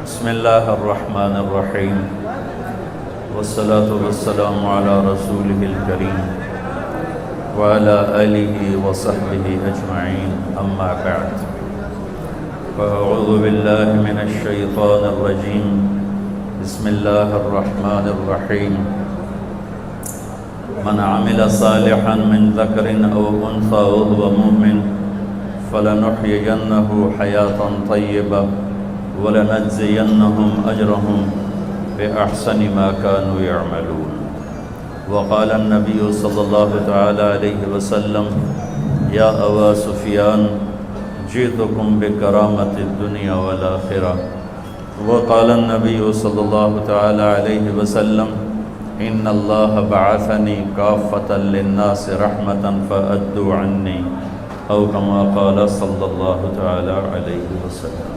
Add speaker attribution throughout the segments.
Speaker 1: بسم اللہ الرحمن الرحیم والصلاة والسلام علی رسولہ الکریم وعلی آلہ وصحبہ اجمعین اما بعد فاعوذ باللہ من الشیطان الرجیم بسم اللہ الرحمن الرحیم من عمل صالحا من ذکر او انثى وهو مؤمن فلنحيينه حياة طيبة وَلَنَجْزِيَنَّهُمْ أَجْرَهُمْ بِأَحْسَنِ مَا كَانُوا يَعْمَلُونَ وقال النبي صلى الله تعالى عليه وسلم يا أبا سفيان جئتكم بكرامة الدنيا والآخرة وقال النبي صلى الله تعالى عليه وسلم إن الله بعثني كافة للناس رحمة فأدوا عني أو كما قال صلى الله تعالى عليه وسلم۔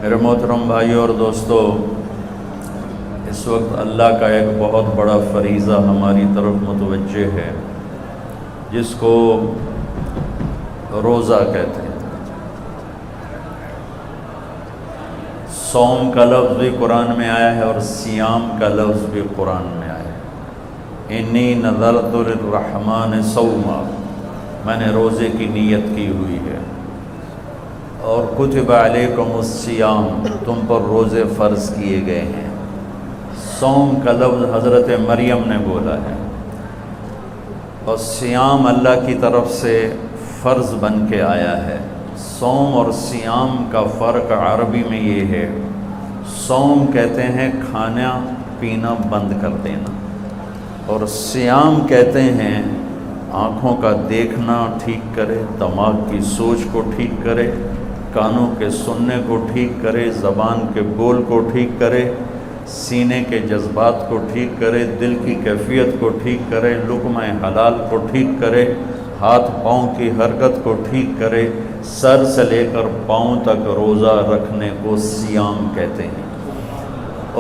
Speaker 1: میرے محترم بھائیوں اور دوستو، اس وقت اللہ کا ایک بہت بڑا فریضہ ہماری طرف متوجہ ہے جس کو روزہ کہتے ہیں۔ صوم کا لفظ بھی قرآن میں آیا ہے اور صیام کا لفظ بھی قرآن میں آیا ہے۔ انی نذرت للرحمن صوما، میں نے روزے کی نیت کی ہوئی ہے، اور کتب علیکم الصیام، تم پر روزے فرض کیے گئے ہیں۔ صوم کا لفظ حضرت مریم نے بولا ہے، اور صیام اللہ کی طرف سے فرض بن کے آیا ہے۔ صوم اور صیام کا فرق عربی میں یہ ہے، صوم کہتے ہیں کھانا پینا بند کر دینا، اور صیام کہتے ہیں آنکھوں کا دیکھنا ٹھیک کرے، دماغ کی سوچ کو ٹھیک کرے، کانوں کے سننے کو ٹھیک کرے، زبان کے بول کو ٹھیک کرے، سینے کے جذبات کو ٹھیک کرے، دل کی کیفیت کو ٹھیک کرے، لقمہ حلال کو ٹھیک کرے، ہاتھ پاؤں کی حرکت کو ٹھیک کرے، سر سے لے کر پاؤں تک روزہ رکھنے کو صیام کہتے ہیں،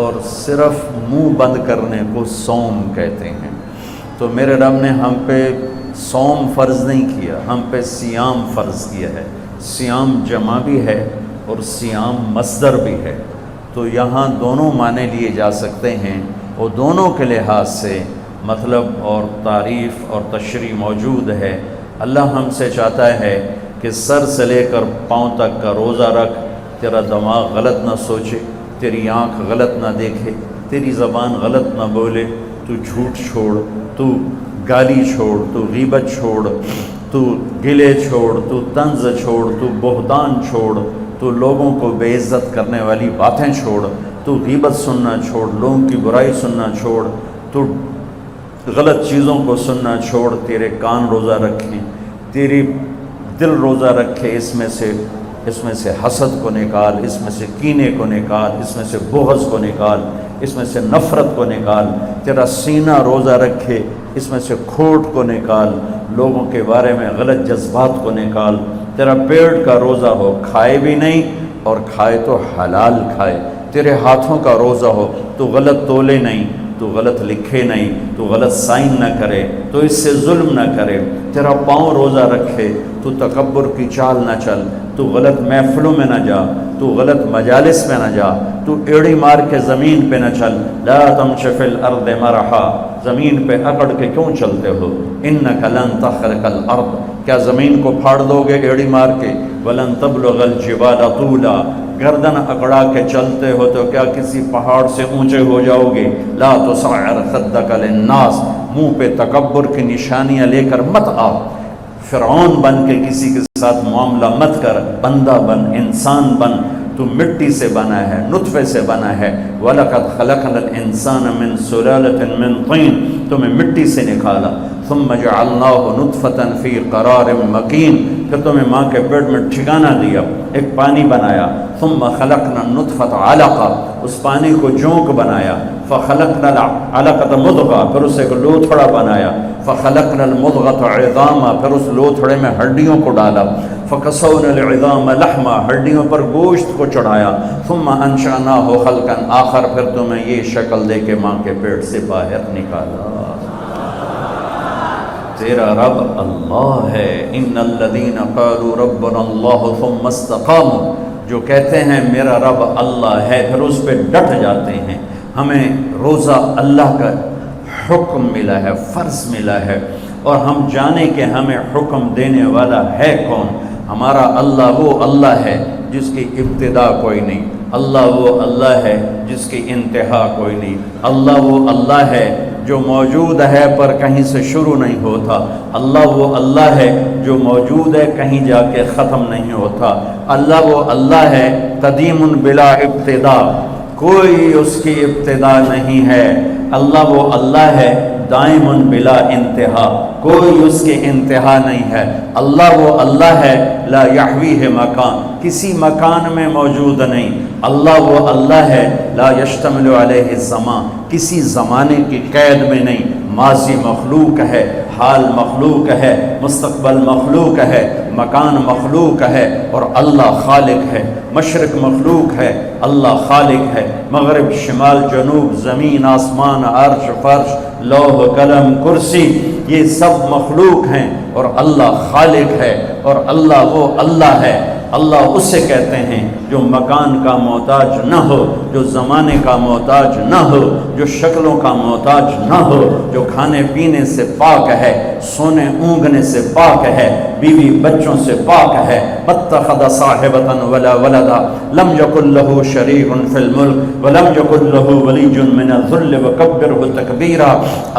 Speaker 1: اور صرف منہ بند کرنے کو صوم کہتے ہیں۔ تو میرے رب نے ہم پہ صوم فرض نہیں کیا، ہم پہ صیام فرض کیا ہے۔ صیام جمع بھی ہے اور صیام مصدر بھی ہے، تو یہاں دونوں معنی لیے جا سکتے ہیں، اور دونوں کے لحاظ سے مطلب اور تعریف اور تشریح موجود ہے۔ اللہ ہم سے چاہتا ہے کہ سر سے لے کر پاؤں تک کا روزہ رکھ، تیرا دماغ غلط نہ سوچے، تیری آنکھ غلط نہ دیکھے، تیری زبان غلط نہ بولے، تو جھوٹ چھوڑ، تو گالی چھوڑ، تو غیبت چھوڑ، تو گلے چھوڑ، تو طنز چھوڑ، تو بہتان چھوڑ، تو لوگوں کو بے عزت کرنے والی باتیں چھوڑ، تو غیبت سننا چھوڑ، لوگوں کی برائی سننا چھوڑ، تو غلط چیزوں کو سننا چھوڑ، تیرے کان روزہ رکھیں، تیری دل روزہ رکھے، اس میں سے حسد کو نکال، اس میں سے کینے کو نکال، اس میں سے بغض کو نکال، اس میں سے نفرت کو نکال، تیرا سینہ روزہ رکھے، اس میں سے کھوٹ کو نکال، لوگوں کے بارے میں غلط جذبات کو نکال، تیرا پیٹ کا روزہ ہو، کھائے بھی نہیں اور کھائے تو حلال کھائے، تیرے ہاتھوں کا روزہ ہو، تو غلط تولے نہیں، تو غلط لکھے نہیں، تو غلط سائن نہ کرے، تو اس سے ظلم نہ کرے، تیرا پاؤں روزہ رکھے، تو تکبر کی چال نہ چل، تو غلط محفلوں میں نہ جا، تو غلط مجالس میں نہ جا، تو ایڑی مار کے زمین پہ نہ چل، لا تمشِ فی الارض مرحا، زمین پہ اکڑ کے کیوں چلتے ہو، انک لن تخرق الارض، کیا زمین کو پھاڑ دو گے ایڑی مار کے، ولن تبلغ الجبال طولا، گردن اکڑا کے چلتے ہو تو کیا کسی پہاڑ سے اونچے ہو جاؤ گے، لا تصعر خدک للناس، منہ پہ تکبر کی نشانیاں لے کر مت آ، فرعون بن کے کسی کے ساتھ معاملہ مت کر، بندہ بن، انسان بن، تو مٹی سے بنا ہے، نطفے سے بنا ہے، وَلَقَدْ خَلَقْنَا الْإِنسَانَ مِنْ سُلَالَةٍ مِنْ طِينٍ، تمہیں مٹی سے نکالا، ثُمَّ جَعَلْنَاهُ نُطْفَةً فِي قَرَارٍ مَكِينٍ، پھر تمہیں ماں کے پیٹ میں ٹھکانہ دیا، ایک پانی بنایا، ثُمَّ خَلَقْنَا النُّطْفَةَ عَلَقَةً، اس پانی کو جونک بنایا، فَخَلَقْنَا الْعَلَقَةَ مُضْغَةً، پھر اسے ایک لوتھڑا بنایا، فَخَلَقْنَا الْمُضْغَةَ عِظَامًا، پھر اس لوتھڑے میں ہڈیوں کو ڈالا، فَكَسَوْنَا الْعِظَامَ لَحْمًا، ہڈیوں پر گوشت کو چڑھایا، ثُمَّ أَنشَأْنَاهُ خَلْقًا آخر، پھر تمہیں یہ شکل دے کے ماں کے پیٹ سے باہر نکالا۔ تیرا رب اللہ ہے۔ ان الذین قالوا ربنا اللہ ثم استقاموا، جو کہتے ہیں میرا رب اللہ ہے، پھر اس پہ ڈٹ جاتے ہیں. ہمیں روزہ اللہ کا حکم ملا ہے، فرض ملا ہے، اور ہم جانیں کہ ہمیں حکم دینے والا ہے کون. ہمارا اللہ وہ اللہ ہے جس کی ابتدا کوئی نہیں، اللہ وہ اللہ ہے جس کی انتہا کوئی نہیں، اللہ وہ اللہ ہے جو موجود ہے پر کہیں سے شروع نہیں ہوتا، اللہ وہ اللہ ہے جو موجود ہے کہیں جا کے ختم نہیں ہوتا، اللہ وہ اللہ ہے قدیم بلا ابتدا، کوئی اس کی ابتدا نہیں ہے، اللہ وہ اللہ ہے دائم بلا انتہا، کوئی اس کی انتہا نہیں ہے، اللہ وہ اللہ ہے لا یحویہ مکان، کسی مکان میں موجود نہیں، اللہ وہ اللہ ہے لا یشتمل علیہ الزمان، کسی زمانے کی قید میں نہیں، ماضی مخلوق ہے، حال مخلوق ہے، مستقبل مخلوق ہے، مکان مخلوق ہے، اور اللہ خالق ہے. مشرق مخلوق ہے، اللہ خالق ہے، مغرب شمال جنوب زمین آسمان عرش فرش لوح قلم کرسی یہ سب مخلوق ہیں، اور اللہ خالق ہے، اور اللہ وہ اللہ ہے. اللہ اسے کہتے ہیں جو مکان کا محتاج نہ ہو، جو زمانے کا محتاج نہ ہو، جو شکلوں کا محتاج نہ ہو، جو کھانے پینے سے پاک ہے، سونے اونگنے سے پاک ہے، بیوی بچوں سے پاک ہے. متخذ صاحبۃ ولا ولدا لم یکن له شریک فی الملک ولم یکن له ولی من الذل وکبرہ تکبیرا.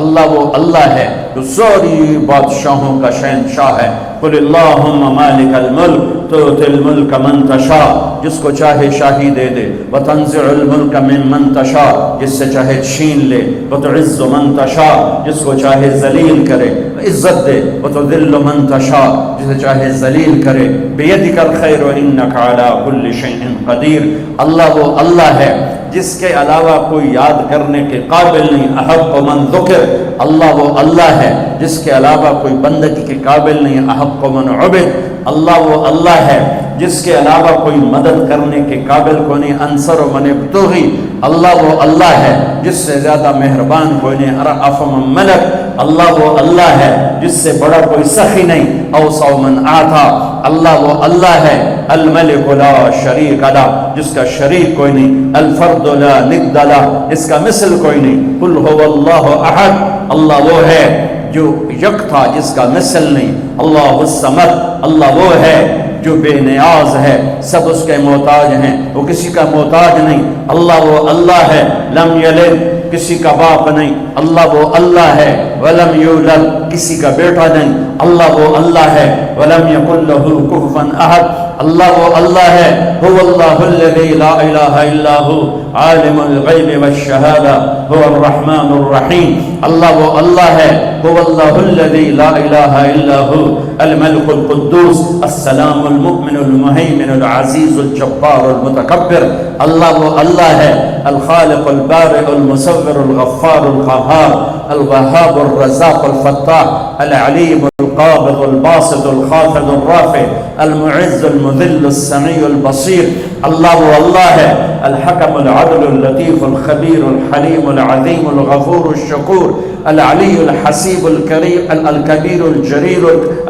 Speaker 1: اللہ وہ اللہ ہے جو ساری بادشاہوں کا شہنشاہ ہے. قل اللہم مالک الملک تؤتی الملک من تشاء، جس کو چاہے شاہی دے دے، وتنزع الملک ممن تشاء، جس سے چاہے چھین لے، وتعز من تشاء، جس کو چاہے ذلیل کرے، عزت دے، وتذل من تشاء، جسے چاہے ذلیل کرے. بیدک الخیر انک علی کل شیء قدیر. اللہ وہ اللہ ہے جس کے علاوہ کوئی یاد کرنے کے قابل نہیں. احق من ذکر، اللہ وہ اللہ ہے جس کے علاوہ کوئی بندگی کے قابل نہیں. احق من عبد، اللہ وہ اللہ ہے جس کے علاوہ کوئی مدد کرنے کے قابل کو نہیں. انصر من ابتغی، اللہ وہ اللہ ہے جس سے زیادہ مہربان کوئی نہیں. ارأف من ملک، اللہ وہ اللہ ہے جس سے بڑا کوئی سخی نہیں. اوسع من آتا، اللہ وہ اللہ ہے الملک لا شریک لہ، جس کا شریک کوئی نہیں. الفرد لا ند لہ، اس کا مثل کوئی نہیں. قل هو اللہ احد، اللہ وہ ہے جو یکتا جس کا مثل نہیں. اللہ الصمد، اللہ وہ ہے جو بے نیاز ہے، سب اس کے محتاج ہیں، وہ کسی کا محتاج نہیں. اللہ وہ اللہ ہے لم یلد، کسی کا باپ نہیں. اللہ وہ اللہ ہے ولم یولد، کسی کا بیٹا نہیں. اللہ وہ اللہ ہے ولم یکن لہ کفوا احد. اللہ وہ اللہ ہے هو اللہ الذی لا الہ الا هو عالم الغیب والشہادہ هو الرحمن الرحیم. اللہ وہ اللہ ہے هو اللہ الذی لا الہ الا هو الملک القدوس السلام المؤمن المہیمن العزیز الجبار المتکبر. اللہ وہ اللہ ہے الخالق البارئ المصور الغفار القہار الوهاب الرزاق الفتاح العلیم القابض الباسط الخافض الرافع المعز المذل السمیع البصیر. اللہ وہ اللہ ہے الحکم العدل اللطیف الخبیر الحلیم العظیم الغفور الشکور العلی الحسیب الکریم الکبیر الجلیل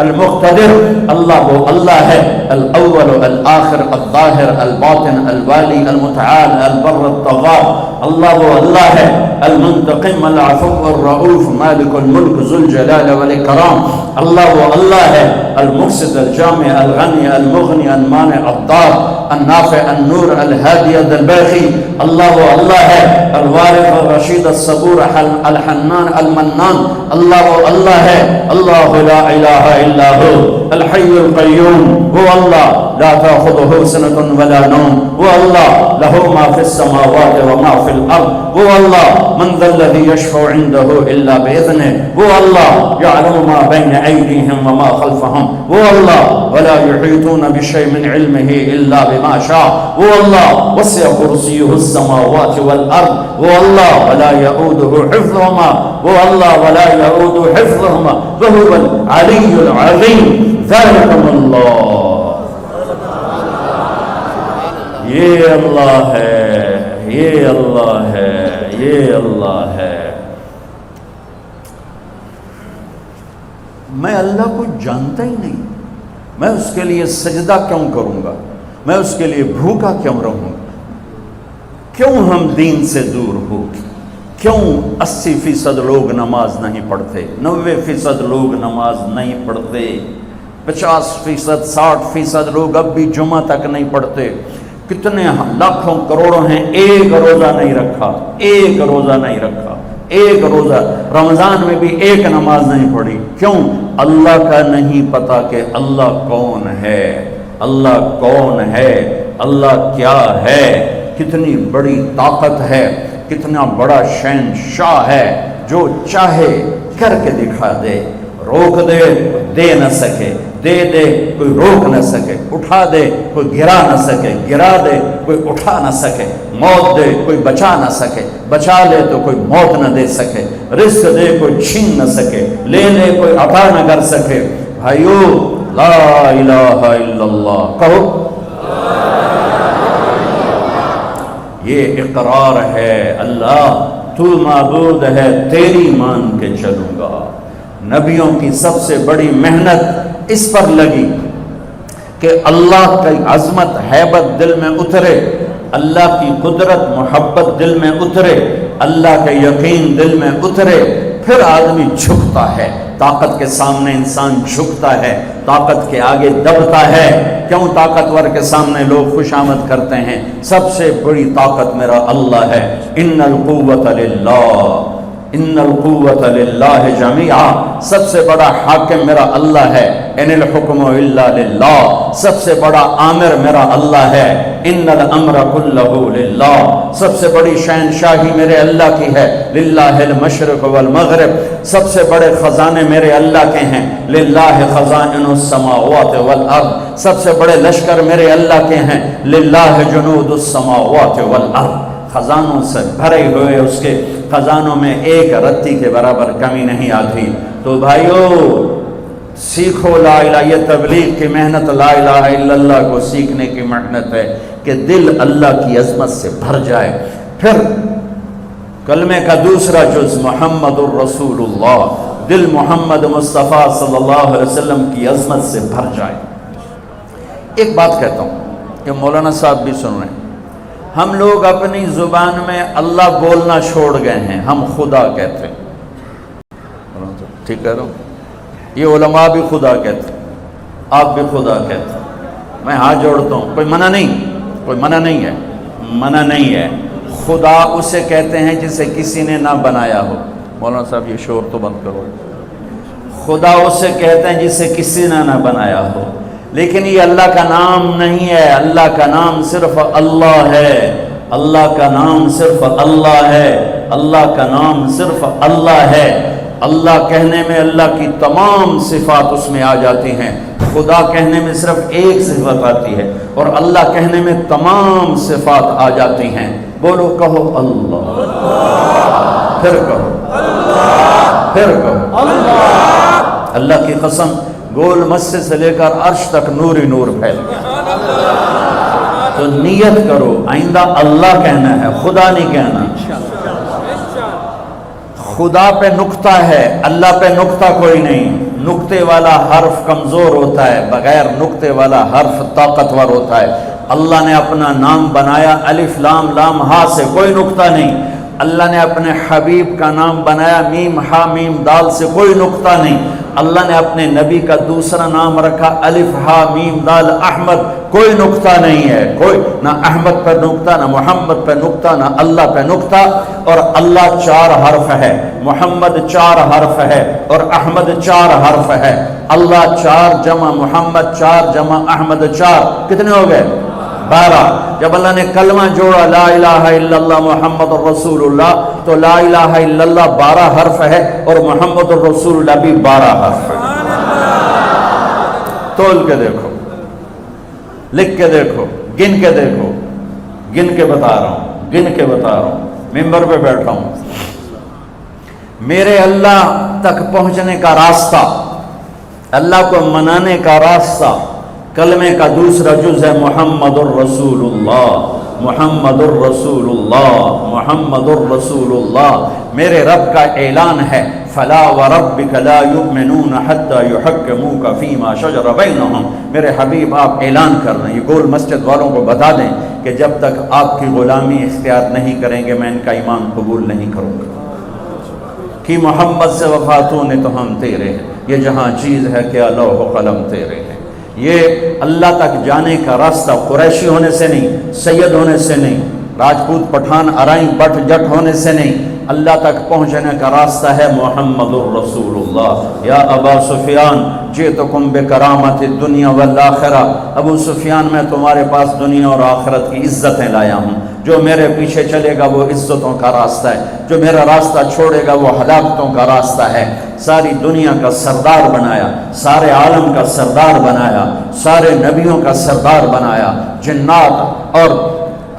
Speaker 1: المقتدر. اللہ وہ اللہ ہے الاول الآخر الظاہر الباطن الوالی المتعال البر الطغار. اللہ وہ اللہ ہے المنتقم العفو الرؤوف مالک الملک ذو الجلال والاکرام. اللہ وہ اللہ ہے المقسط الجامع الغنی المغنی المانع الضار النافع النور الهادی الباقی. اللہ وہ اللہ ہے الوارث الرشید الصبور الحنان المنان. اللہ وہ اللہ ہے اللہ لا الہ الا هو الحی القیوم. وہ اللہ لا تأخذه سنة ولا نوم. وہ اللہ له ما في السماوات وما في الارض. وہ اللہ من ذا الذي يشفع عنده الا باذنه. وہ اللہ يعلم ما بين ايديهم وما خلفهم. وہ اللہ ولا يحيطون بشيء من علمه الا بما شاء. وہ اللہ وسع کرسیہ السماوات والارض. وہ اللہ ولا يؤوده حفظهما. وہ اللہ ولا يؤوده حفظهما وهو العلی العظیم. ذلكم اللہ، یہ اللہ ہے، یہ اللہ ہے، یہ اللہ ہے. میں اللہ کو جانتا ہی نہیں، میں اس کے لیے سجدہ کیوں کروں گا؟ میں اس کے لیے بھوکا کیوں رہوں؟ کیوں ہم دین سے دور ہو؟ کیوں 80% لوگ نماز نہیں پڑھتے، 90% لوگ نماز نہیں پڑھتے، 50%، 60% لوگ اب بھی جمعہ تک نہیں پڑھتے، کتنے لاکھوں کروڑوں ہیں ایک روزہ نہیں رکھا، ایک روزہ نہیں رکھا، ایک روزہ، رمضان میں بھی ایک نماز نہیں پڑھی۔ کیوں؟ اللہ کا نہیں پتا کہ اللہ کون ہے، اللہ کون ہے، اللہ کیا ہے، کتنی بڑی طاقت ہے، کتنا بڑا شہنشاہ ہے، جو چاہے کر کے دکھا دے، روک دے دے نہ سکے، دے دے کوئی روک نہ سکے، اٹھا دے کوئی گرا نہ سکے، گرا دے کوئی اٹھا نہ سکے، موت دے کوئی بچا نہ سکے، بچا لے تو کوئی موت نہ دے سکے، رزق دے کوئی چھین نہ سکے، لے لے کوئی عطا نہ کر سکے۔ بھائیو لا الہ الا اللہ کہو، یہ اقرار ہے اللہ تو معبود ہے، تیری مان کے چلوں گا۔ نبیوں کی سب سے بڑی محنت اس پر لگی کہ اللہ کی عظمت ہیبت دل میں اترے، اللہ کی قدرت محبت دل میں اترے، اللہ کے یقین دل میں اترے، پھر آدمی جھکتا ہے، طاقت کے سامنے انسان جھکتا ہے، طاقت کے آگے دبتا ہے۔ کیوں طاقتور کے سامنے لوگ خوش آمد کرتے ہیں؟ سب سے بڑی طاقت میرا اللہ ہے، ان القوت للہ، ان القوت للہ جمیعا، سب سے بڑا حاکم میرا اللہ ہے، ان الحکم الا للہ، سب سے بڑا آمر میرا اللہ ہے، ان الامر کلہ للہ، سب سے بڑی شہنشاہی میرے اللہ کی ہے، للہ المشرق والمغرب، سب سے بڑے خزانے میرے اللہ کے ہیں، للہ خزائن السماوات والارض، سب سے بڑے لشکر میرے اللہ کے ہیں، للہ جنود السماوات والارض، خزانوں سے بھرے ہوئے اس کے خزانوں میں ایک رتی کے برابر کمی نہیں آتی۔ تو بھائیو سیکھو لا الہ، یہ تبلیغ کی محنت لا الہ الا اللہ کو سیکھنے کی محنت ہے کہ دل اللہ کی عظمت سے بھر جائے۔ پھر کلمے کا دوسرا جز محمد الرسول اللہ، دل محمد مصطفیٰ صلی اللہ علیہ وسلم کی عظمت سے بھر جائے۔ ایک بات کہتا ہوں کہ مولانا صاحب بھی سن رہے ہیں، ہم لوگ اپنی زبان میں اللہ بولنا چھوڑ گئے ہیں، ہم خدا کہتے ہیں، ٹھیک کہہ رہا ہوں؟ یہ علماء بھی خدا کہتے ہیں، آپ بھی خدا کہتے ہیں، میں ہاتھ جوڑتا ہوں، کوئی منع نہیں، کوئی منع نہیں ہے، منع نہیں ہے۔ خدا اسے کہتے ہیں جسے کسی نے نہ بنایا ہو۔ مولانا صاحب یہ شور تو بند کرو۔ خدا اسے کہتے ہیں جسے کسی نے نہ بنایا ہو، لیکن یہ اللہ کا نام نہیں ہے، اللہ کا نام صرف اللہ ہے، اللہ کا نام صرف اللہ ہے، اللہ کا نام صرف اللہ ہے۔ اللہ کہنے میں اللہ کی تمام صفات اس میں آ جاتی ہیں، خدا کہنے میں صرف ایک صفت آتی ہے، اور اللہ کہنے میں تمام صفات آ جاتی ہیں۔ بولو، کہو اللہ، پھر کہو اللہ، پھر کہو اللہ۔ اللہ کی قسم، گول مسجد سے لے کر عرش تک نور ہی نور پھیل گیا۔ تو نیت کرو آئندہ اللہ کہنا ہے، خدا نہیں کہنا۔ خدا پہ نقطہ ہے، اللہ پہ نقطہ کوئی نہیں۔ نقطے والا حرف کمزور ہوتا ہے، بغیر نقطے والا حرف طاقتور ہوتا ہے۔ اللہ نے اپنا نام بنایا الف لام لام ہا سے، کوئی نقطہ نہیں۔ اللہ نے اپنے حبیب کا نام بنایا میم ہا میم دال سے، کوئی نقطہ نہیں۔ اللہ نے اپنے نبی کا دوسرا نام رکھا الف ہا میم دال احمد، کوئی نقطہ نہیں ہے، کوئی نہ احمد پر نقطہ، نہ محمد پر نقطہ، نہ اللہ پہ نقطہ۔ اور اللہ 4 حرف ہے، محمد 4 حرف ہے، اور احمد 4 حرف ہے۔ اللہ 4 جمع محمد 4 جمع احمد 4، کتنے ہو گئے؟ 12۔ جب اللہ نے کلمہ جوڑا لا الہ الا اللہ محمد الرسول اللہ، تو لا الہ الا اللہ 12 حرف ہے، اور محمد الرسول اللہ بھی 12 حرف ہے۔ تول کے دیکھو، لکھ کے دیکھو، گن کے دیکھو، گن کے بتا رہا ہوں، گن کے بتا رہا ہوں، ممبر پہ بیٹھا ہوں۔ میرے اللہ تک پہنچنے کا راستہ، اللہ کو منانے کا راستہ، کلمے کا دوسرا جز ہے محمد الرسول اللہ، محمد الرسول اللہ، محمد الرسول اللہ۔ میرے رب کا اعلان ہے فلا وربک لا یؤمنون حتی یحکموک فیما شجر بینہم. میرے حبیب آپ اعلان کر رہے ہیں، یہ گول مسجد والوں کو بتا دیں کہ جب تک آپ کی غلامی اختیار نہیں کریں گے میں ان کا ایمان قبول نہیں کروں گا. کہ محمد سے وفاتوں نے تو ہم تیرے ہیں، یہ جہاں چیز ہے کہ لوح و قلم تیرے ہیں. یہ اللہ تک جانے کا راستہ قریشی ہونے سے نہیں، سید ہونے سے نہیں، راجپوت پٹھان ارائیں بٹ جٹ ہونے سے نہیں، اللہ تک پہنچنے کا راستہ ہے محمد الرسول اللہ. یا ابا سفیان جئتکم بکرامت الدنیا والآخرہ، ابو سفیان میں تمہارے پاس دنیا اور آخرت کی عزتیں لایا ہوں. جو میرے پیچھے چلے گا وہ عزتوں کا راستہ ہے، جو میرا راستہ چھوڑے گا وہ ہلاکتوں کا راستہ ہے. ساری دنیا کا سردار بنایا، سارے عالم کا سردار بنایا، سارے نبیوں کا سردار بنایا. جنات اور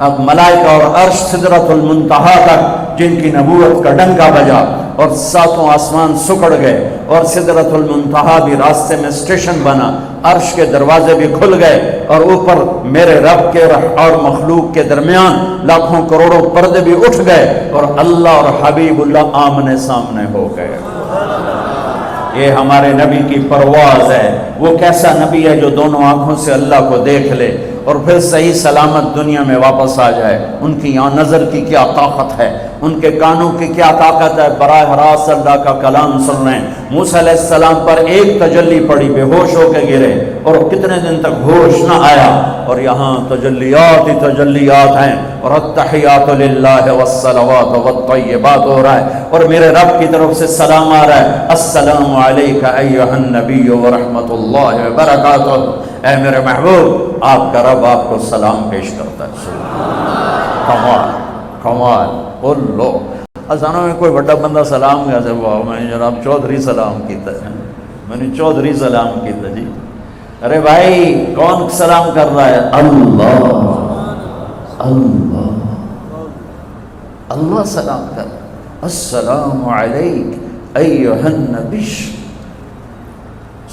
Speaker 1: اب ملائکہ اور عرش سدرۃ المنتہا تک جن کی نبوت کا ڈنکا بجا اور ساتوں آسمان سکڑ گئے اور سدرۃ المنتہا بھی راستے میں اسٹیشن بنا، عرش کے دروازے بھی کھل گئے اور اوپر میرے رب کے اور مخلوق کے درمیان لاکھوں کروڑوں پردے بھی اٹھ گئے اور اللہ اور حبیب اللہ آمنے سامنے ہو گئے. یہ ہمارے نبی کی پرواز ہے. وہ کیسا نبی ہے جو دونوں آنکھوں سے اللہ کو دیکھ لے اور پھر صحیح سلامت دنیا میں واپس آ جائے. ان کی یہاں نظر کی کیا طاقت ہے، ان کے کانوں کی کیا طاقت ہے، براہ راست اللہ کا کلام سن رہے ہیں. موسیٰ علیہ السلام پر ایک تجلی پڑی، بے ہوش ہو کے گرے اور کتنے دن تک ہوش نہ آیا. اور یہاں تجلیات ہی تجلیات ہیں اور التحیات للہ والصلوات والطیبات ہو رہا ہے اور میرے رب کی طرف سے سلام آ رہا ہے. السلام علیک ایھا النبی ورحمۃ اللہ وبرکاتہ. اے میرے محبوب آپ کا رب آپ کو سلام پیش کرتا ہے. کمال کمال. بولو ازانوں میں کوئی بڑا بندہ سلام کیا سے وہ میں جناب چودھری سلام کیتا ہے، میں نے چودھری سلام کیتا. جی ارے بھائی کون سلام کر رہا ہے؟ اللہ اللہ اللہ سلام کر رہا ہے. السلام علیک ایھا النبی.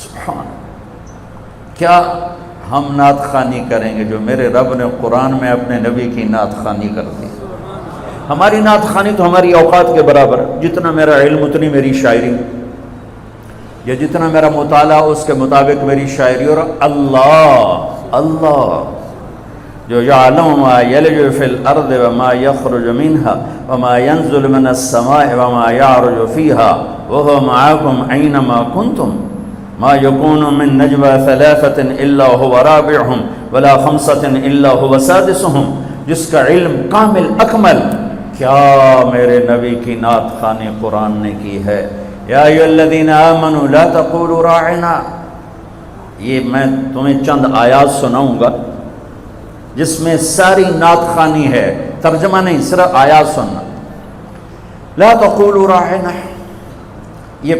Speaker 1: سبحان. کیا ہم نعت خوانی کریں گے جو میرے رب نے قرآن میں اپنے نبی کی نعت خوانی کر دی. ہماری نعت خوانی تو ہماری اوقات کے برابر، جتنا میرا علم اتنی میری شاعری، یا جتنا میرا مطالعہ اس کے مطابق میری شاعری. اور اللہ اللہ جو یعلم ما یلج فی الارض وما یخرج منها وما ینزل من السماء وما یعرج فیها وهو معاکم اینما کنتم ما یکون من نجوى ثلاثة الا هو رابعهم ولا خمسة الا هو سادسهم. جس کا علم کامل اکمل. کیا میرے نبی کی نعت خوانی قرآن نے کی ہے. یا ایھا الذین آمنوا لا تقولوا راعنا. یہ میں تمہیں چند آیات سناؤں گا جس میں ساری نعت خوانی ہے، ترجمہ نہیں، صرف آیات سننا. لا تقولوا راعنا، یہ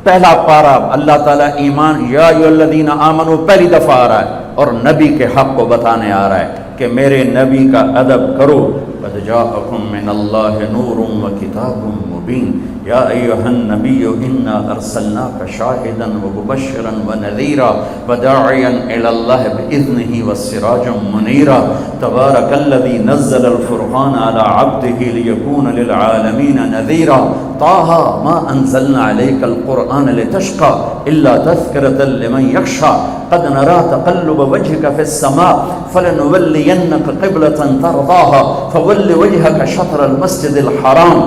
Speaker 1: پہلا پارا اللہ تعالیٰ ایمان یا ایھا الذین آمنوا پہلی دفعہ آ رہا ہے اور نبی کے حق کو بتانے آ رہا ہے کہ میرے نبی کا ادب کرو. قد جاءکم من اللہ نور وکتاب مبین. یا ایھا النبی انا ارسلناک شاہدا ومبشرا ونذیرا وداعیا الی اللہ باذنہ وسراجا منیرا. تبارک الذی نزل الفرقان علی عبدہ لیکون للعالمین نذیرا. طه ما انزلنا علیک القرآن لتشقى الا تذکرة لمن یخشى. قد نرى تقلب وجهك في السماء فلنولينك قبلة ترضاها فول وجهك شطر المسجد الحرام.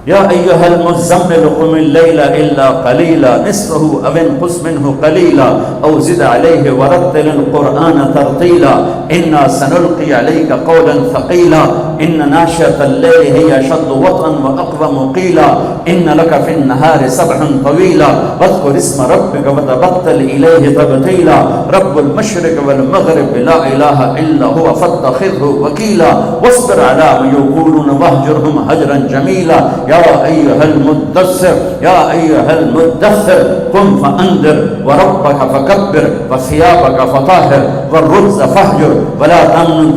Speaker 1: یا ایھا المزمل قم اللیل الا قلیلا نصفه او انقص منه قلیلا او زد علیہ ورتل القرآن ترتیلا. انا سنلقی علیک قولا ثقیلا ان ناشئة اللیل هی اشد وطئا واقوم قیلا. ان لک فی النهار سبحا طویلا واذکر اسم ربک وتبتل الیہ تبتیلا. رب المشرق والمغرب لا الہ الا هو فاتخذه وکیلا. واصبر علی ما یقولون واہجرهم ہجرا جمیلا. یا ایھا المدثر یا ایھا المدثر قم فانذر وربک فکبر وثیابک فطہر والرجز فاہجر ولا تمنن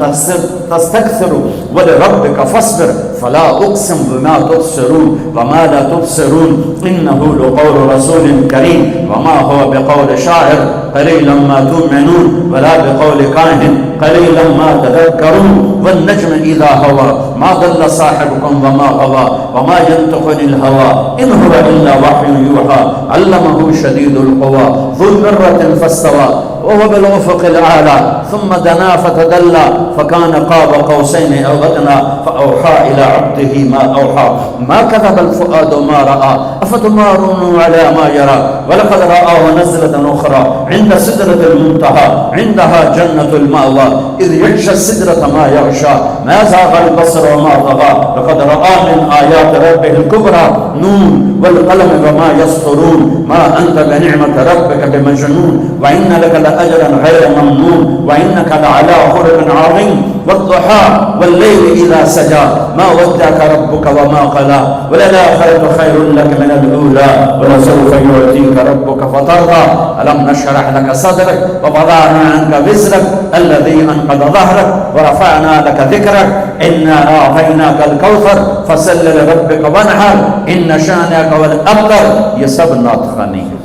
Speaker 1: تستکثر ولربک فاصبر. فلا اقسم بما تبصرون وما لا تبصرون انه لقول رسول کریم وما هو بقول شاعر. قليلا ما تؤمنون ولا بقول كاهن قليلا ما تذكرون والنجم إذا هوى ما ضل صاحبكم وما غوى وما ينطق عن الهوى إن هو إلا وحي يوحى علمه شديد القوى ذو مرة فاستوى وهو بالأفق الأعلى ثم دنا فتدلى فكان قاب قوسين أو أدنى فأوحى إلى عبده ما أوحى ما كذب الفؤاد ما رأى أفتمارونه على ما يرى ولقد رآه نزلة أخرى عند سدرة المنتهى عندها جنة المأوى إذ يغشى السدرة ما يغشى ما زاغ البصر وما طغى لقد رأى من آيات ربه الكبرى نون والقلم وما يسطرون ما أنت بنعمة ربك بمجنون وإن لك لأجرا غير ممنون وإنك لعلى خلق عظيم والضحى والليل إذا سجى ما ودعك ربك وما قلى وللآخرة خير لك من الأولى ولسوف يعطيك ربك فترضى ألم نشرح لك صدرك ووضعنا عنك وزرك الذي أنقض ظهرك ورفعنا لك ذكرك إنا أعطيناك الكوثر فصل لربك وانحر إن شانئك هو الأبتر یہ سب نعت خوانی ہے.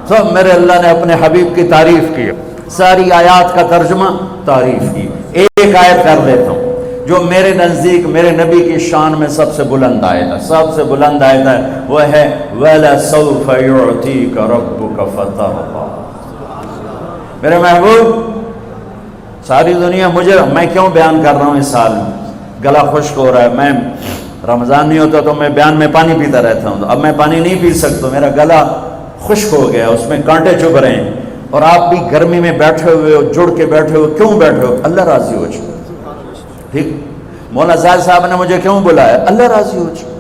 Speaker 1: تو میرے اللہ نے اپنے حبیب کی تعریف کی, ساری آیات کا ترجمہ تعریف کی. ایک آیت کر دیتا ہوں جو میرے نزدیک میرے نبی کی شان میں سب سے بلند آیت ہے, سب سے بلند آیت ہے, وہ ہے وَلَسَوْفَ يُعْتِيكَ رَبُّكَ فَتَرْضَىٰ. میرے محبوب, ساری دنیا مجھے, میں کیوں بیان کر رہا ہوں اس سال میں, گلا خشک ہو رہا ہے. میں رمضان نہیں ہوتا تو میں بیان میں پانی پیتا رہتا ہوں, اب میں پانی نہیں پی سکتا, میرا گلا خشک ہو گیا, اس میں کانٹے چبھ رہے ہیں. اور آپ بھی گرمی میں بیٹھے ہوئے ہو, جڑ کے بیٹھے ہو, کیوں بیٹھے ہو؟ اللہ راضی ہو جائے. ٹھیک, مولانا زاہد صاحب نے مجھے کیوں بلایا؟ اللہ راضی ہو جائے.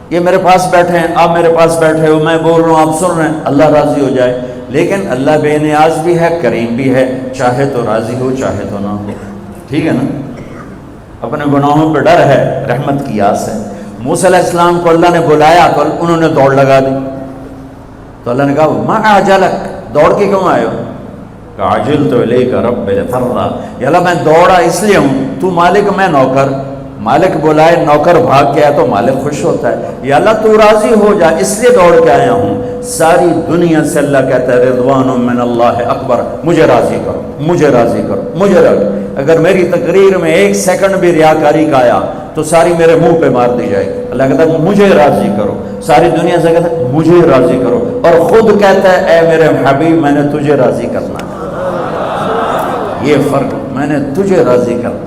Speaker 1: یہ میرے پاس بیٹھے ہیں, آپ میرے پاس بیٹھے ہو, میں بول رہا ہوں, آپ سن رہے ہیں, اللہ راضی ہو جائے. لیکن اللہ بے نیاز بھی ہے, کریم بھی ہے, چاہے تو راضی ہو چاہے تو نہ ہو. ٹھیک ہے نا, اپنے گناہوں پہ ڈر ہے, رحمت کی آس ہے. موسیٰ علیہ السلام کو اللہ نے بلایا تو انہوں نے دوڑ لگا دی, تو اللہ نے کہا ما اعجلک, دوڑ کے کیوں آئے ہو؟ عجلت الیک رب لترضیٰ, یا اللہ میں دوڑا اس لیے ہوں, تو مالک میں نوکر, مالک بلائے نوکر بھاگ کے آیا تو مالک خوش ہوتا ہے. یا اللہ تو راضی ہو جا, اس لیے دوڑ کے آیا ہوں. ساری دنیا سے اللہ کہتا ہے رضوان من اللہ اکبر, مجھے راضی کرو, مجھے راضی کرو, مجھے راضی. اگر میری تقریر میں ایک سیکنڈ بھی ریاکاری کا آیا تو ساری میرے منہ پہ مار دی جائے گی. اللہ کہتا ہے مجھے راضی کرو, ساری دنیا سے کہتا ہے مجھے راضی کرو, اور خود کہتا ہے اے میرے حبیب میں نے تجھے راضی کرنا ہے. یہ فرق, میں نے تجھے راضی کرنا.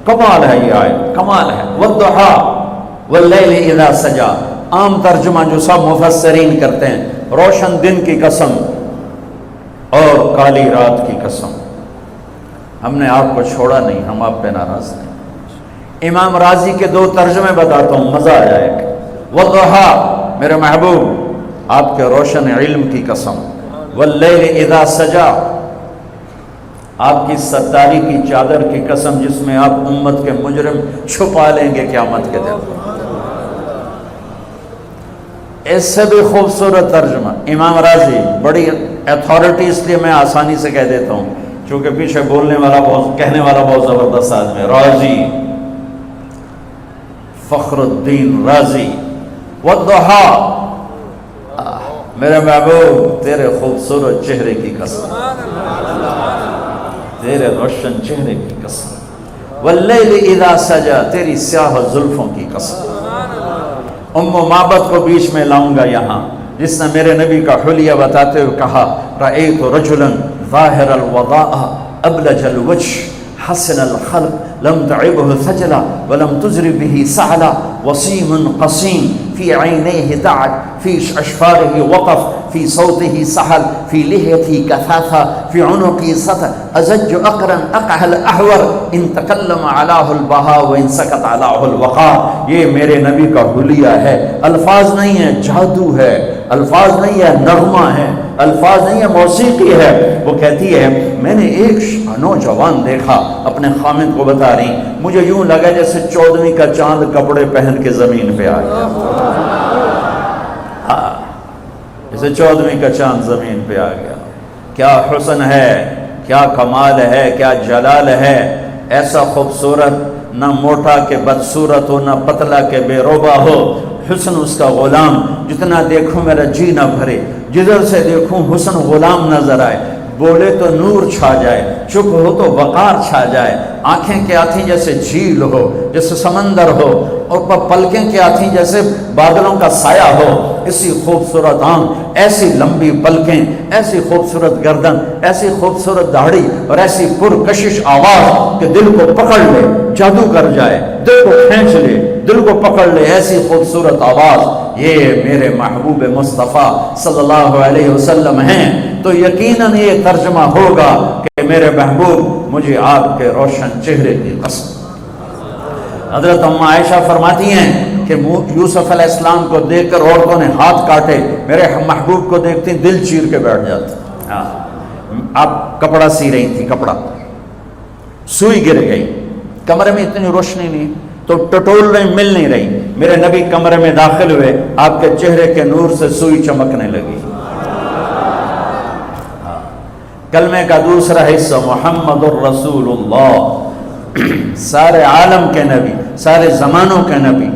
Speaker 1: کمال ہے یہ آیت, کمال ہے. والضحیٰ واللیل اذا سجا, عام ترجمہ جو سب مفسرین کرتے ہیں, روشن دن کی قسم اور کالی رات کی قسم. ہم نے آپ کو چھوڑا نہیں, ہم آپ پہ ناراض نہیں. امام راضی کے دو ترجمے بتاتا ہوں, مزہ آ جائے گا. والضحیٰ, میرے محبوب آپ کے روشن علم کی قسم. واللیل اذا سجا, آپ کی ستاری کی چادر کی قسم جس میں آپ امت کے مجرم چھپا لیں گے قیامت کے دن. اس سے بھی خوبصورت ترجمہ امام راضی, بڑی اتھارٹی اس لیے میں آسانی سے کہہ دیتا ہوں کیونکہ پیچھے بولنے والا بہت, کہنے والا بہت زبردست آدمی ہے, راضی فخر الدین رازی. والضحیٰ, میرے محبوب تیرے خوبصورت چہرے کی قسم, تیرے روشن چہرے کی قسم. واللیل اذا سجا, تیری سیاہ زلفوں کی قسم. ام معبد کو بیچ میں لاؤں گا یہاں, جس نے میرے نبی کا حلیہ بتاتے ہوئے کہا رأیت رجلا ظاہر الوضاء ابلج الوجه حسن الخلق لم تعبه ثجلا ولم تزر به سعلا وسيم قصيم في عينيه دعك في أشفاره وقف في صوته سحل في لحيته كثافة في عنقه سطر أزج أقرن أقهل أحور إن تكلم علاه البهاء وإن سكت علاه الوقار. یہ میرے نبی کا حلیہ ہے, الفاظ نہیں ہے, جادو ہے, الفاظ نہیں ہے, نغمہ ہے, الفاظ نہیں ہے, موسیقی ہے. وہ کہتی ہے میں نے ایک نوجوان دیکھا, اپنے خامد کو بتا رہی, مجھے یوں لگا جیسے 14ویں کا چاند کپڑے پہن کے زمین پہ آ گیا. جیسے 14ویں کا چاند زمین پہ آ گیا. کیا حسن ہے, کیا کمال ہے, کیا جلال ہے. ایسا خوبصورت, نہ موٹا کہ بدصورت ہو, نہ پتلا کہ بے روبا ہو. حسن اس کا غلام، جتنا دیکھوں میرا جی نہ بھرے، جدھر سے دیکھوں حسن غلام نظر آئے، بولے تو نور چھا جائے، چپ ہو تو وقار چھا جائے، آنکھیں کیا تھیں جیسے جھیل ہو، جیسے سمندر ہو، اور پلکیں کیا تھیں جیسے بادلوں کا سایہ ہو، ایسی خوبصورت آنکھ، ایسی لمبی پلکیں، ایسی خوبصورت گردن، ایسی خوبصورت داڑھی، اور ایسی پرکشش آواز کہ دل کو پکڑ لے، جادو کر جائے، دل کو کھینچ لے، دل کو پکڑ لے، ایسی خوبصورت آواز، یہ میرے محبوب مصطفیٰ صلی اللہ علیہ وسلم ہیں، تو یقیناً یہ ترجمہ ہوگا کہ میرے محبوب مجھے آپ کے روشن چہرے کی قسم۔ حضرت ام عائشہ فرماتی ہیں کہ یوسف علیہ السلام کو دیکھ کر عورتوں نے ہاتھ کاٹے، میرے محبوب کو دیکھتی دل چیر کے بیٹھ جاتے۔ آپ کپڑا سی رہی تھی، کپڑا سوئی گر گئی، کمرے میں اتنی روشنی نہیں تو ٹٹول رہی، مل نہیں رہی، میرے نبی کمرے میں داخل ہوئے، آپ کے چہرے کے نور سے سوئی چمکنے لگی۔ کلمے کا دوسرا حصہ محمد الرسول اللہ، سارے عالم کے نبی، سارے زمانوں کے نبی۔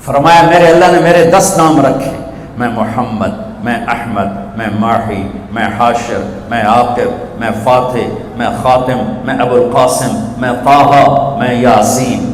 Speaker 1: فرمایا میرے اللہ نے میرے 10 نام رکھے، میں محمد، میں احمد، میں ماحی، میں حاشر، میں عاقب، میں فاتح، میں خاتم، میں ابو القاسم، میں طٰہٰ، میں یاسین۔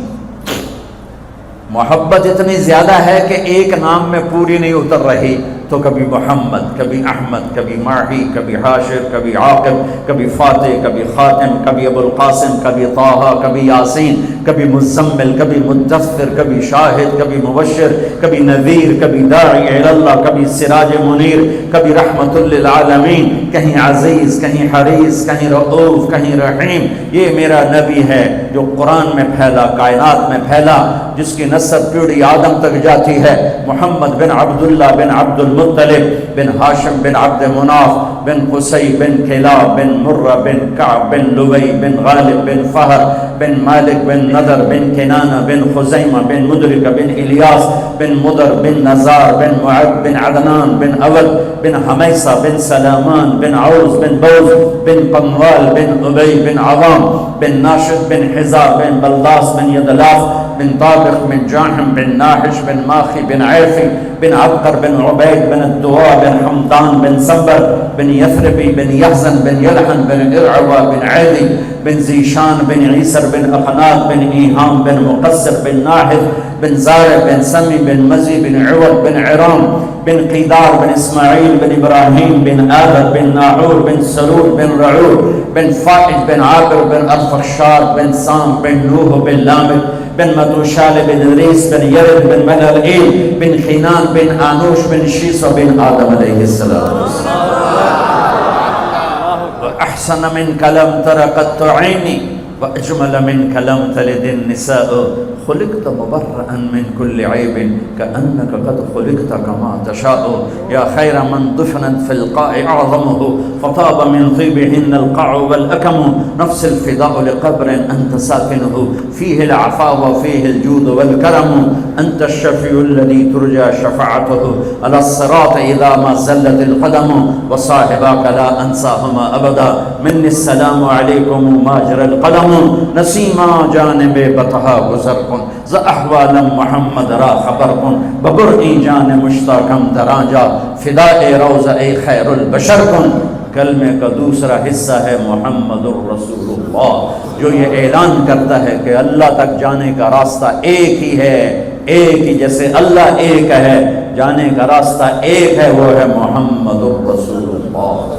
Speaker 1: محبت اتنی زیادہ ہے کہ ایک نام میں پوری نہیں اتر رہی، تو کبھی محمد، کبھی احمد، کبھی ماحی، کبھی حاشر، کبھی عاقب، کبھی فاتح، کبھی خاتم، کبھی ابو القاسم، کبھی طٰہٰ، کبھی یاسین، کبھی مزمل، کبھی مدثر، کبھی شاہد، کبھی مبشر، کبھی نذیر، کبھی داعی الی اللہ، کبھی سراج منیر، کبھی رحمت للعالمین، کہیں عزیز، کہیں حریص، کہیں رؤوف، کہیں رحیم۔ یہ میرا نبی ہے جو قرآن میں پھیلا، کائنات میں پھیلا، جس کی نسب پیڑھی آدم تک جاتی ہے، محمد بن عبداللہ بن عبد المطلب بن ہاشم بن عبد مناف بن قصی بن کلاب بن مرہ بن کعب بن لبی بن غالب بن فہر بن مالک بن نضر بن کنانہ بن خزیمہ بن مدرک بن الیاس بن مدر بن نزار بن معد بن عدنان بن اود بن حمیسہ بن سلامان بن عوز بن بوز بن پنوال بن ابی بن عوام بن ناشد بن حزار بن بلداس بن یدلاف بن طابق بن جاحم بن ناحش بن ماخی بن عیفی بن عبقر بن عبید بن الدواء بن حمدان بن صبر بن یثربی بن یحزن بن یلحن بن ارعوا بن عیدی بن زیشان بن عیسر بن اقناط بن ایہام بن مقصر بن ناحد بن زارع بن سمی بن مزی بن عوض بن عرام بن قیدار بن اسماعیل بن ابراہیم بن آدر بن ناعور بن سرور بن رعور بن فائد بن عابر بن ارفخشاد بن سام بن نوح بن لامد بن متوشال بن ریس بن یرد بن ملعیل بن خینان بن آنوش بن شیس بن آدم علیہ السلام احسن من کلم ترقت عینی وأجمل منك لم تلد النساء خلقت مبرأ من كل عيب كأنك قد خلقت كما تشاء يا خير من دفنت في القاع أعظمه فطاب من طيبهن القاع والأكم نفس الفداء لقبر أنت ساكنه فيه العفاء وفيه الجود والكرم أنت الشفيع الذي ترجى شفاعته على الصراط إذا ما زلت القدم وصاحباك لا أنساهما أبدا مني السلام عليكم ماجر القدم نسیما جانب بطحا گزر کن ز احوال محمد را خبر کن ببرئی جان مشتاقم درانجا فداء روضہ خیر البشر کن۔ کلمے کا دوسرا حصہ ہے محمد الرسول اللہ، جو یہ اعلان کرتا ہے کہ اللہ تک جانے کا راستہ ایک ہی ہے، ایک ہی، جیسے اللہ ایک ہے جانے کا راستہ ایک ہے، وہ ہے محمد الرسول اللہ۔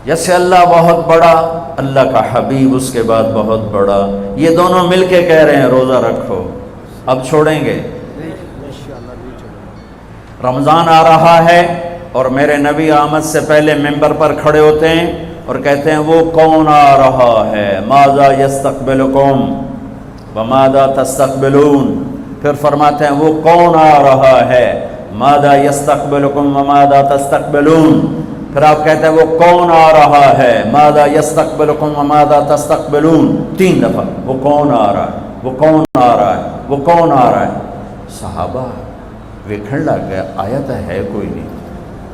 Speaker 1: جیسے اللہ بہت بڑا، اللہ کا حبیب اس کے بعد بہت بڑا، یہ دونوں مل کے کہہ رہے ہیں روزہ رکھو۔ اب چھوڑیں گے؟ رمضان آ رہا ہے اور میرے نبی آمد سے پہلے ممبر پر کھڑے ہوتے ہیں اور کہتے ہیں وہ کون آ رہا ہے، ماذا یستقبلکم وماذا تستقبلون، پھر فرماتے ہیں وہ کون آ رہا ہے، ماذا یستقبلکم وماذا تستقبلون، پھر آپ کہتے ہیں وہ کون آ رہا ہے، ماذا یستقبلکم وماذا تستقبلون، 3 دفعہ وہ کون آ رہا ہے، وہ کون آ رہا ہے، وہ کون آ رہا ہے۔ صحابہ ویکھن لگ گیا آیا تو ہے کوئی نہیں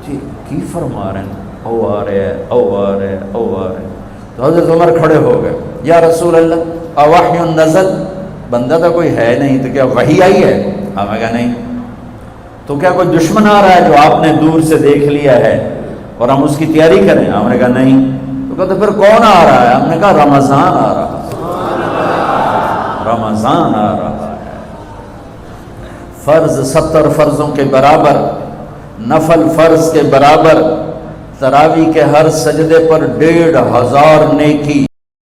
Speaker 1: جی، کی فرما رہے ہیں، او آ رہے ہیں، او آ رہے ہیں، او آ رہے ہیں۔ تو حضرت عمر کھڑے ہو گئے، یا رسول اللہ اوحی نزل، بندہ تو کوئی ہے نہیں، تو کیا وحی آئی ہے؟ ہمیں کہا نہیں۔ تو کیا کوئی دشمن آ رہا ہے جو آپ نے دور سے دیکھ لیا ہے اور ہم اس کی تیاری کریں؟ ہم نے کہا نہیں۔ تو کہتے پھر کون آ رہا ہے؟ ہم نے کہا رمضان آ رہا ہے، رمضان آ رہا ہے۔ فرض 70 فرضوں کے برابر، نفل فرض کے برابر، تراویح کے ہر سجدے پر 1500 نیکی۔